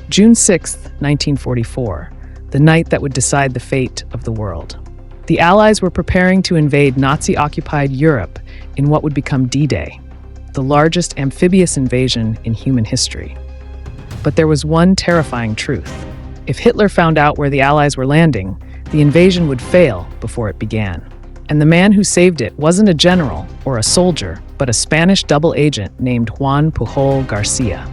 June 6, 1944, the night that would decide the fate of the world. The Allies were preparing to invade Nazi-occupied Europe in what would become D-Day, the largest amphibious invasion in human history. But there was one terrifying truth. If Hitler found out where the Allies were landing, the invasion would fail before it began. And the man who saved it wasn't a general or a soldier, but a Spanish double agent named Juan Pujol García.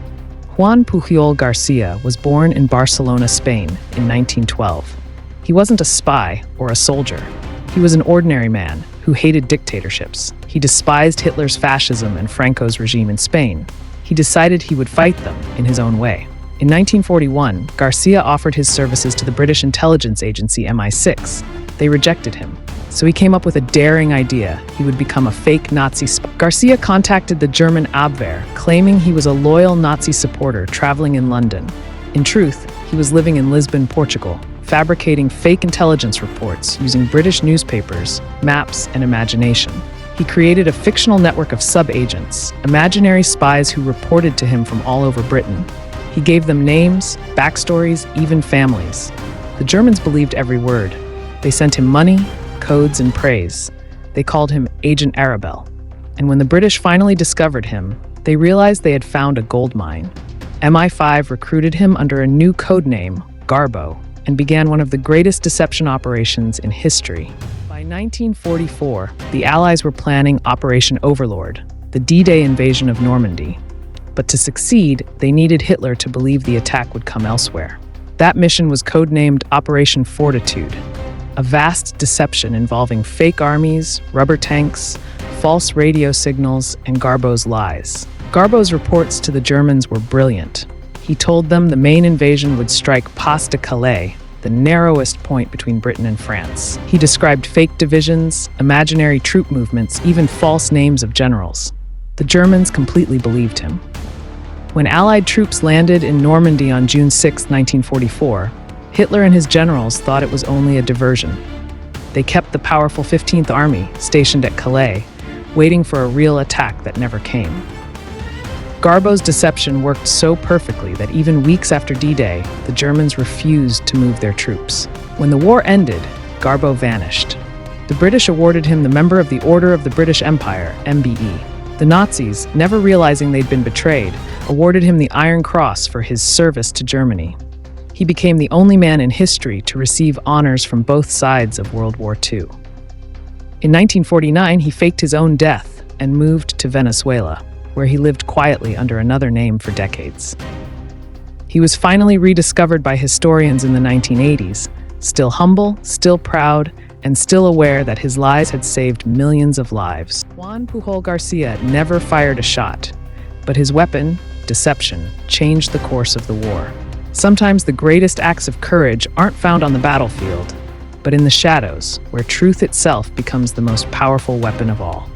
Juan Pujol García was born in Barcelona, Spain in 1912. He wasn't a spy or a soldier. He was an ordinary man who hated dictatorships. He despised Hitler's fascism and Franco's regime in Spain. He decided he would fight them in his own way. In 1941, Garcia offered his services to the British intelligence agency MI6. They rejected him, so he came up with a daring idea. He would become a fake Nazi spy. Garcia contacted the German Abwehr, claiming he was a loyal Nazi supporter traveling in London. In truth, he was living in Lisbon, Portugal, fabricating fake intelligence reports using British newspapers, maps, and imagination. He created a fictional network of sub-agents, imaginary spies who reported to him from all over Britain. He gave them names, backstories, even families. The Germans believed every word. They sent him money, codes, and praise. They called him Agent Arabel. And when the British finally discovered him, they realized they had found a gold mine. MI5 recruited him under a new code name, Garbo, and began one of the greatest deception operations in history. By 1944, the Allies were planning Operation Overlord, the D-Day invasion of Normandy. But to succeed, they needed Hitler to believe the attack would come elsewhere. That mission was codenamed Operation Fortitude, a vast deception involving fake armies, rubber tanks, false radio signals, and Garbo's lies. Garbo's reports to the Germans were brilliant. He told them the main invasion would strike Pas de Calais, the narrowest point between Britain and France. He described fake divisions, imaginary troop movements, even false names of generals. The Germans completely believed him. When Allied troops landed in Normandy on June 6, 1944, Hitler and his generals thought it was only a diversion. They kept the powerful 15th Army stationed at Calais, waiting for a real attack that never came. Garbo's deception worked so perfectly that even weeks after D-Day, the Germans refused to move their troops. When the war ended, Garbo vanished. The British awarded him the Member of the Order of the British Empire, MBE. The Nazis, never realizing they'd been betrayed, awarded him the Iron Cross for his service to Germany. He became the only man in history to receive honors from both sides of World War II. In 1949, he faked his own death and moved to Venezuela, where he lived quietly under another name for decades. He was finally rediscovered by historians in the 1980s, still humble, still proud, and still aware that his lies had saved millions of lives. Juan Pujol García never fired a shot, but his weapon, deception, changed the course of the war. Sometimes the greatest acts of courage aren't found on the battlefield, but in the shadows, where truth itself becomes the most powerful weapon of all.